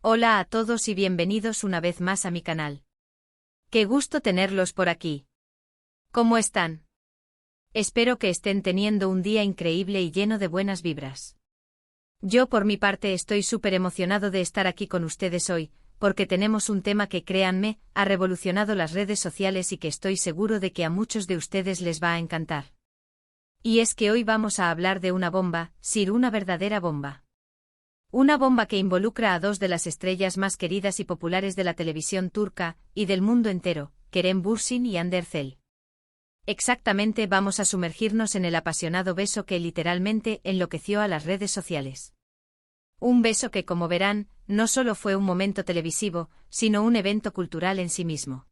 Hola a todos y bienvenidos una vez más a mi canal. Qué gusto tenerlos por aquí. ¿Cómo están? Espero que estén teniendo un día increíble y lleno de buenas vibras. Yo por mi parte estoy súper emocionado de estar aquí con ustedes hoy, porque tenemos un tema que, créanme, ha revolucionado las redes sociales y que estoy seguro de que a muchos de ustedes les va a encantar. Y es que hoy vamos a hablar de una bomba, sí, una verdadera bomba. Una bomba que involucra a dos de las estrellas más queridas y populares de la televisión turca, y del mundo entero, Kerem Bürsin y Hande Erçel. Exactamente, vamos a sumergirnos en el apasionado beso que literalmente enloqueció a las redes sociales. Un beso que, como verán, no solo fue un momento televisivo, sino un evento cultural en sí mismo.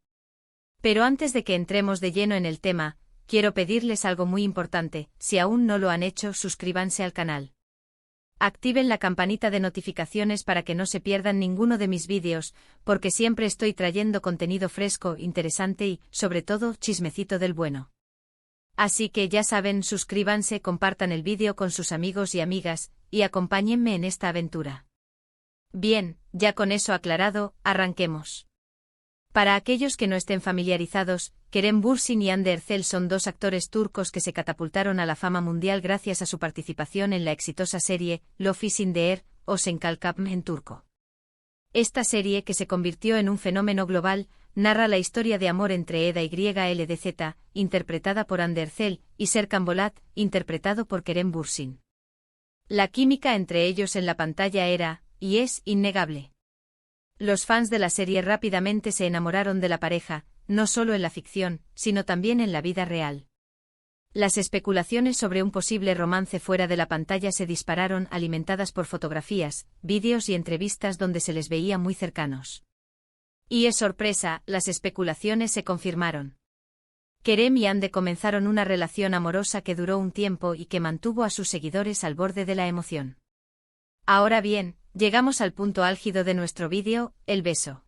Pero antes de que entremos de lleno en el tema, quiero pedirles algo muy importante: si aún no lo han hecho, suscríbanse al canal. Activen la campanita de notificaciones para que no se pierdan ninguno de mis vídeos, porque siempre estoy trayendo contenido fresco, interesante y, sobre todo, chismecito del bueno. Así que ya saben, suscríbanse, compartan el vídeo con sus amigos y amigas, y acompáñenme en esta aventura. Bien, ya con eso aclarado, arranquemos. Para aquellos que no estén familiarizados, Kerem Bürsin y Hande Erçel son dos actores turcos que se catapultaron a la fama mundial gracias a su participación en la exitosa serie Love is in the Air, o Sen Kalkap en turco. Esta serie, que se convirtió en un fenómeno global, narra la historia de amor entre Eda YLDZ, interpretada por Hande Erçel, y Serkan Bolat, interpretado por Kerem Bürsin. La química entre ellos en la pantalla era, y es, innegable. Los fans de la serie rápidamente se enamoraron de la pareja, no solo en la ficción, sino también en la vida real. Las especulaciones sobre un posible romance fuera de la pantalla se dispararon, alimentadas por fotografías, vídeos y entrevistas donde se les veía muy cercanos. Y es sorpresa, las especulaciones se confirmaron. Kerem y Hande comenzaron una relación amorosa que duró un tiempo y que mantuvo a sus seguidores al borde de la emoción. Ahora bien, llegamos al punto álgido de nuestro vídeo, el beso.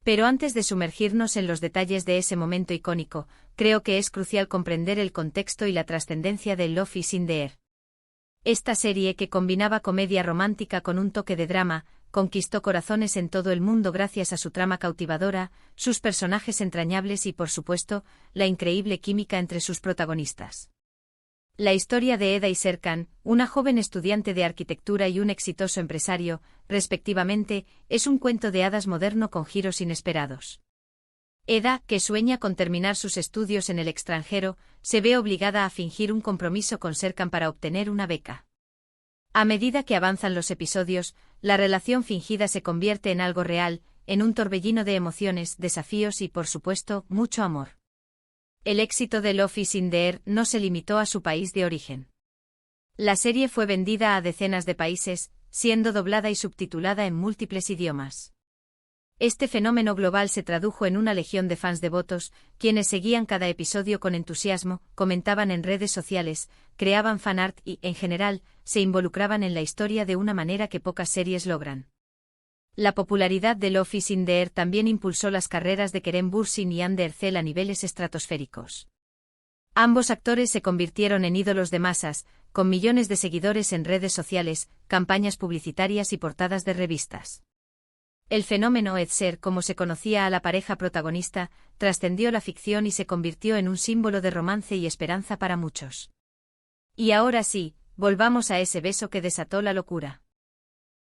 Pero antes de sumergirnos en los detalles de ese momento icónico, creo que es crucial comprender el contexto y la trascendencia de Love is in the Air. Esta serie, que combinaba comedia romántica con un toque de drama, conquistó corazones en todo el mundo gracias a su trama cautivadora, sus personajes entrañables y, por supuesto, la increíble química entre sus protagonistas. La historia de Eda y Serkan, una joven estudiante de arquitectura y un exitoso empresario, respectivamente, es un cuento de hadas moderno con giros inesperados. Eda, que sueña con terminar sus estudios en el extranjero, se ve obligada a fingir un compromiso con Serkan para obtener una beca. A medida que avanzan los episodios, la relación fingida se convierte en algo real, en un torbellino de emociones, desafíos y, por supuesto, mucho amor. El éxito de Love is in the Air no se limitó a su país de origen. La serie fue vendida a decenas de países, siendo doblada y subtitulada en múltiples idiomas. Este fenómeno global se tradujo en una legión de fans devotos, quienes seguían cada episodio con entusiasmo, comentaban en redes sociales, creaban fanart y, en general, se involucraban en la historia de una manera que pocas series logran. La popularidad de Love is in the Air también impulsó las carreras de Kerem Bürsin y Hande Erçel a niveles estratosféricos. Ambos actores se convirtieron en ídolos de masas, con millones de seguidores en redes sociales, campañas publicitarias y portadas de revistas. El fenómeno Edser, como se conocía a la pareja protagonista, trascendió la ficción y se convirtió en un símbolo de romance y esperanza para muchos. Y ahora sí, volvamos a ese beso que desató la locura.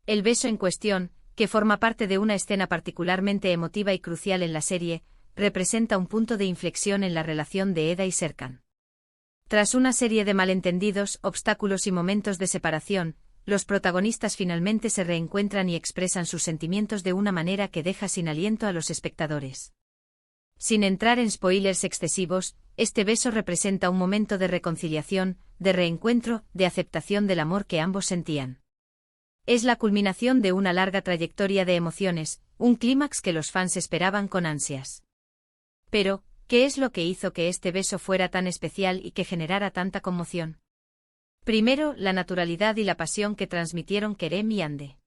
El beso en cuestión, que forma parte de una escena particularmente emotiva y crucial en la serie, representa un punto de inflexión en la relación de Eda y Serkan. Tras una serie de malentendidos, obstáculos y momentos de separación, los protagonistas finalmente se reencuentran y expresan sus sentimientos de una manera que deja sin aliento a los espectadores. Sin entrar en spoilers excesivos, este beso representa un momento de reconciliación, de reencuentro, de aceptación del amor que ambos sentían. Es la culminación de una larga trayectoria de emociones, un clímax que los fans esperaban con ansias. Pero, ¿qué es lo que hizo que este beso fuera tan especial y que generara tanta conmoción? Primero, la naturalidad y la pasión que transmitieron Kerem y Hande.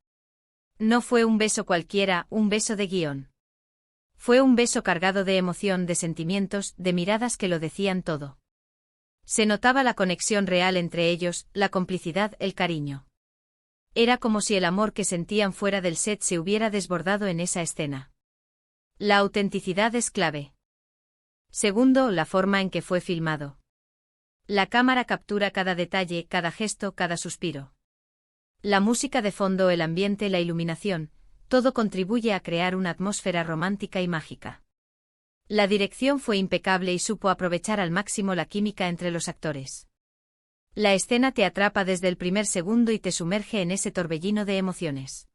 No fue un beso cualquiera, un beso de guión. Fue un beso cargado de emoción, de sentimientos, de miradas que lo decían todo. Se notaba la conexión real entre ellos, la complicidad, el cariño. Era como si el amor que sentían fuera del set se hubiera desbordado en esa escena. La autenticidad es clave. Segundo, la forma en que fue filmado. La cámara captura cada detalle, cada gesto, cada suspiro. La música de fondo, el ambiente, la iluminación, todo contribuye a crear una atmósfera romántica y mágica. La dirección fue impecable y supo aprovechar al máximo la química entre los actores. La escena te atrapa desde el primer segundo y te sumerge en ese torbellino de emociones.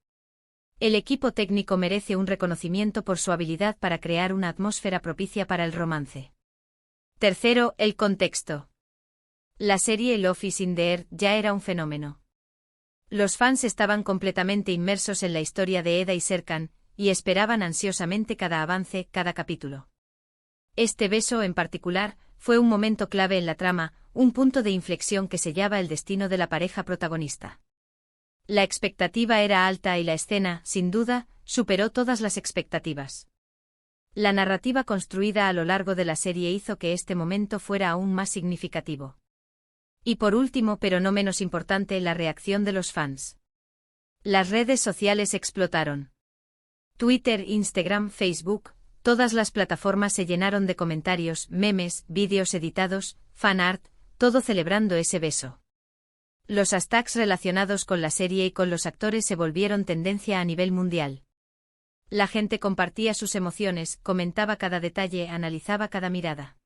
El equipo técnico merece un reconocimiento por su habilidad para crear una atmósfera propicia para el romance. Tercero, el contexto. La serie Love is in the Air ya era un fenómeno. Los fans estaban completamente inmersos en la historia de Eda y Serkan, y esperaban ansiosamente cada avance, cada capítulo. Este beso, en particular, fue un momento clave en la trama, un punto de inflexión que sellaba el destino de la pareja protagonista. La expectativa era alta y la escena, sin duda, superó todas las expectativas. La narrativa construida a lo largo de la serie hizo que este momento fuera aún más significativo. Y por último, pero no menos importante, la reacción de los fans. Las redes sociales explotaron. Twitter, Instagram, Facebook, todas las plataformas se llenaron de comentarios, memes, vídeos editados, fanart, todo celebrando ese beso. Los hashtags relacionados con la serie y con los actores se volvieron tendencia a nivel mundial. La gente compartía sus emociones, comentaba cada detalle, analizaba cada mirada.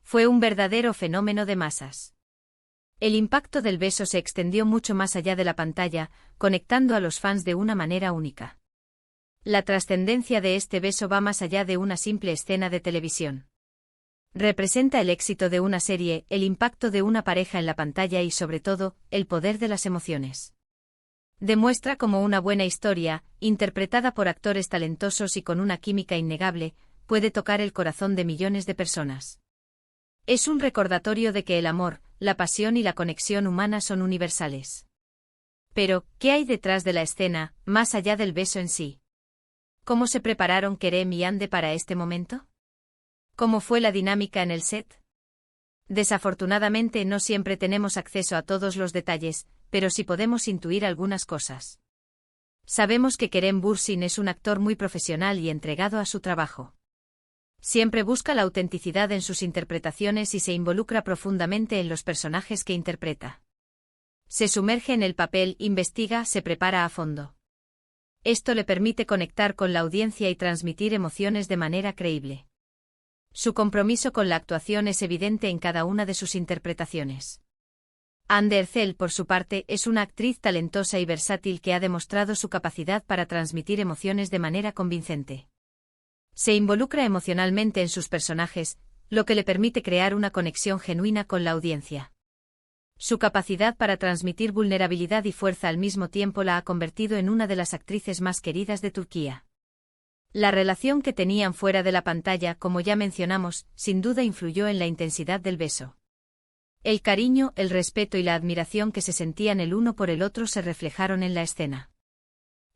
Fue un verdadero fenómeno de masas. El impacto del beso se extendió mucho más allá de la pantalla, conectando a los fans de una manera única. La trascendencia de este beso va más allá de una simple escena de televisión. Representa el éxito de una serie, el impacto de una pareja en la pantalla y, sobre todo, el poder de las emociones. Demuestra cómo una buena historia, interpretada por actores talentosos y con una química innegable, puede tocar el corazón de millones de personas. Es un recordatorio de que el amor, la pasión y la conexión humana son universales. Pero, ¿qué hay detrás de la escena, más allá del beso en sí? ¿Cómo se prepararon Kerem y Hande para este momento? ¿Cómo fue la dinámica en el set? Desafortunadamente no siempre tenemos acceso a todos los detalles, pero sí podemos intuir algunas cosas. Sabemos que Kerem Bürsin es un actor muy profesional y entregado a su trabajo. Siempre busca la autenticidad en sus interpretaciones y se involucra profundamente en los personajes que interpreta. Se sumerge en el papel, investiga, se prepara a fondo. Esto le permite conectar con la audiencia y transmitir emociones de manera creíble. Su compromiso con la actuación es evidente en cada una de sus interpretaciones. Hande Erçel, por su parte, es una actriz talentosa y versátil que ha demostrado su capacidad para transmitir emociones de manera convincente. Se involucra emocionalmente en sus personajes, lo que le permite crear una conexión genuina con la audiencia. Su capacidad para transmitir vulnerabilidad y fuerza al mismo tiempo la ha convertido en una de las actrices más queridas de Turquía. La relación que tenían fuera de la pantalla, como ya mencionamos, sin duda influyó en la intensidad del beso. El cariño, el respeto y la admiración que se sentían el uno por el otro se reflejaron en la escena.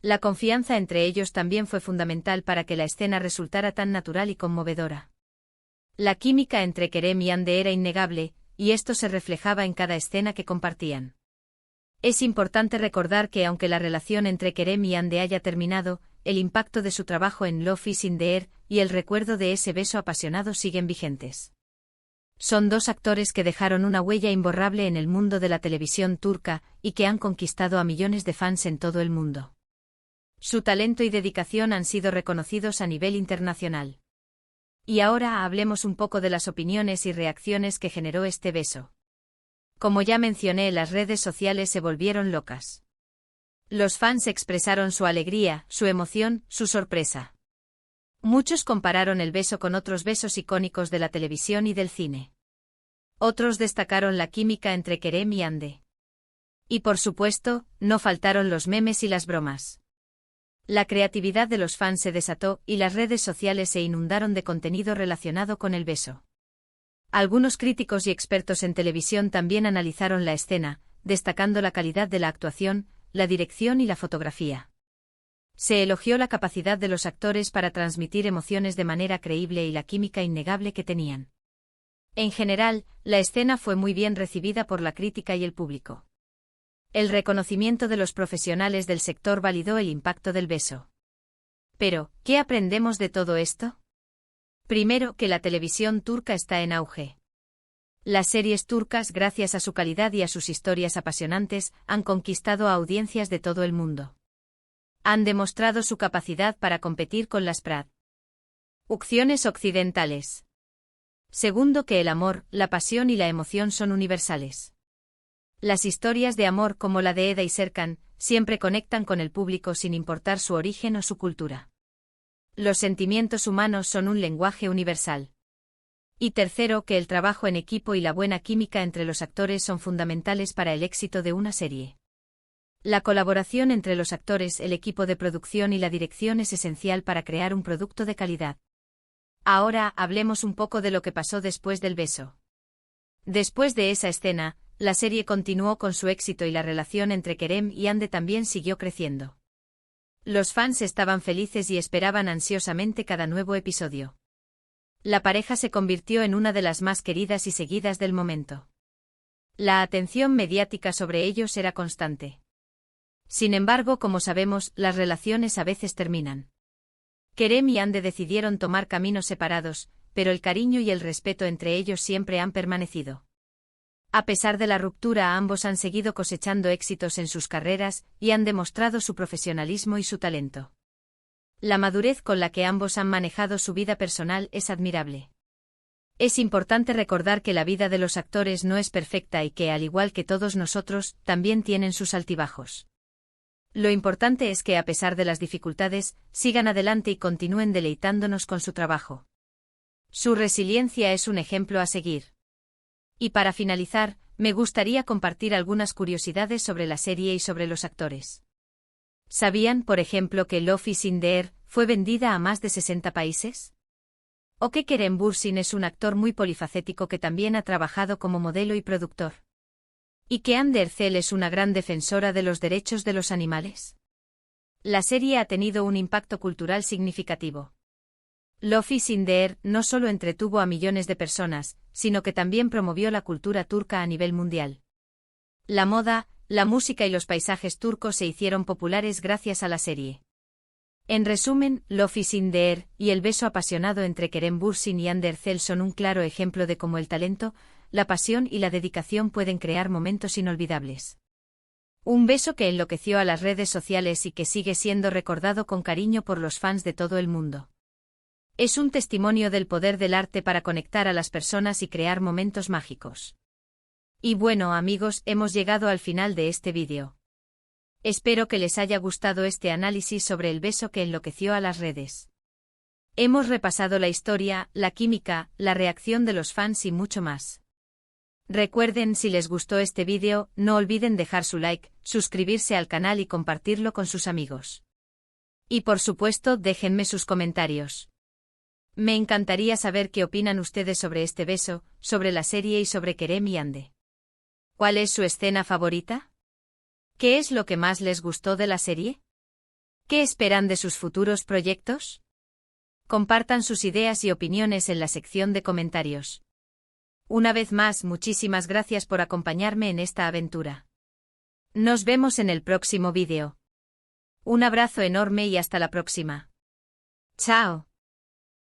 La confianza entre ellos también fue fundamental para que la escena resultara tan natural y conmovedora. La química entre Kerem y Hande era innegable, y esto se reflejaba en cada escena que compartían. Es importante recordar que aunque la relación entre Kerem y Hande haya terminado, el impacto de su trabajo en Love is in the Air y el recuerdo de ese beso apasionado siguen vigentes. Son dos actores que dejaron una huella imborrable en el mundo de la televisión turca y que han conquistado a millones de fans en todo el mundo. Su talento y dedicación han sido reconocidos a nivel internacional. Y ahora hablemos un poco de las opiniones y reacciones que generó este beso. Como ya mencioné, las redes sociales se volvieron locas. Los fans expresaron su alegría, su emoción, su sorpresa. Muchos compararon el beso con otros besos icónicos de la televisión y del cine. Otros destacaron la química entre Kerem y Hande. Y por supuesto, no faltaron los memes y las bromas. La creatividad de los fans se desató y las redes sociales se inundaron de contenido relacionado con el beso. Algunos críticos y expertos en televisión también analizaron la escena, destacando la calidad de la actuación, la dirección y la fotografía. Se elogió la capacidad de los actores para transmitir emociones de manera creíble y la química innegable que tenían. En general, la escena fue muy bien recibida por la crítica y el público. El reconocimiento de los profesionales del sector validó el impacto del beso. Pero, ¿qué aprendemos de todo esto? Primero, que la televisión turca está en auge. Las series turcas, gracias a su calidad y a sus historias apasionantes, han conquistado a audiencias de todo el mundo. Han demostrado su capacidad para competir con las producciones occidentales. Segundo, que el amor, la pasión y la emoción son universales. Las historias de amor como la de Eda y Serkan siempre conectan con el público sin importar su origen o su cultura. Los sentimientos humanos son un lenguaje universal. Y tercero, que el trabajo en equipo y la buena química entre los actores son fundamentales para el éxito de una serie. La colaboración entre los actores, el equipo de producción y la dirección es esencial para crear un producto de calidad. Ahora, hablemos un poco de lo que pasó después del beso. Después de esa escena, la serie continuó con su éxito y la relación entre Kerem y Hande también siguió creciendo. Los fans estaban felices y esperaban ansiosamente cada nuevo episodio. La pareja se convirtió en una de las más queridas y seguidas del momento. La atención mediática sobre ellos era constante. Sin embargo, como sabemos, las relaciones a veces terminan. Kerem y Hande decidieron tomar caminos separados, pero el cariño y el respeto entre ellos siempre han permanecido. A pesar de la ruptura, ambos han seguido cosechando éxitos en sus carreras y han demostrado su profesionalismo y su talento. La madurez con la que ambos han manejado su vida personal es admirable. Es importante recordar que la vida de los actores no es perfecta y que, al igual que todos nosotros, también tienen sus altibajos. Lo importante es que, a pesar de las dificultades, sigan adelante y continúen deleitándonos con su trabajo. Su resiliencia es un ejemplo a seguir. Y para finalizar, me gustaría compartir algunas curiosidades sobre la serie y sobre los actores. ¿Sabían, por ejemplo, que Love is in the Air fue vendida a más de 60 países? ¿O que Kerem Bürsin es un actor muy polifacético que también ha trabajado como modelo y productor? ¿Y que Hande Erçel es una gran defensora de los derechos de los animales? La serie ha tenido un impacto cultural significativo. Love is in the Air no solo entretuvo a millones de personas, sino que también promovió la cultura turca a nivel mundial. La moda, la música y los paisajes turcos se hicieron populares gracias a la serie. En resumen, Love is in the Air y el beso apasionado entre Kerem Bürsin y Hande Erçel son un claro ejemplo de cómo el talento, la pasión y la dedicación pueden crear momentos inolvidables. Un beso que enloqueció a las redes sociales y que sigue siendo recordado con cariño por los fans de todo el mundo. Es un testimonio del poder del arte para conectar a las personas y crear momentos mágicos. Y bueno, amigos, hemos llegado al final de este vídeo. Espero que les haya gustado este análisis sobre el beso que enloqueció a las redes. Hemos repasado la historia, la química, la reacción de los fans y mucho más. Recuerden, si les gustó este vídeo, no olviden dejar su like, suscribirse al canal y compartirlo con sus amigos. Y por supuesto, déjenme sus comentarios. Me encantaría saber qué opinan ustedes sobre este beso, sobre la serie y sobre Kerem y Hande. ¿Cuál es su escena favorita? ¿Qué es lo que más les gustó de la serie? ¿Qué esperan de sus futuros proyectos? Compartan sus ideas y opiniones en la sección de comentarios. Una vez más, muchísimas gracias por acompañarme en esta aventura. Nos vemos en el próximo vídeo. Un abrazo enorme y hasta la próxima. Chao.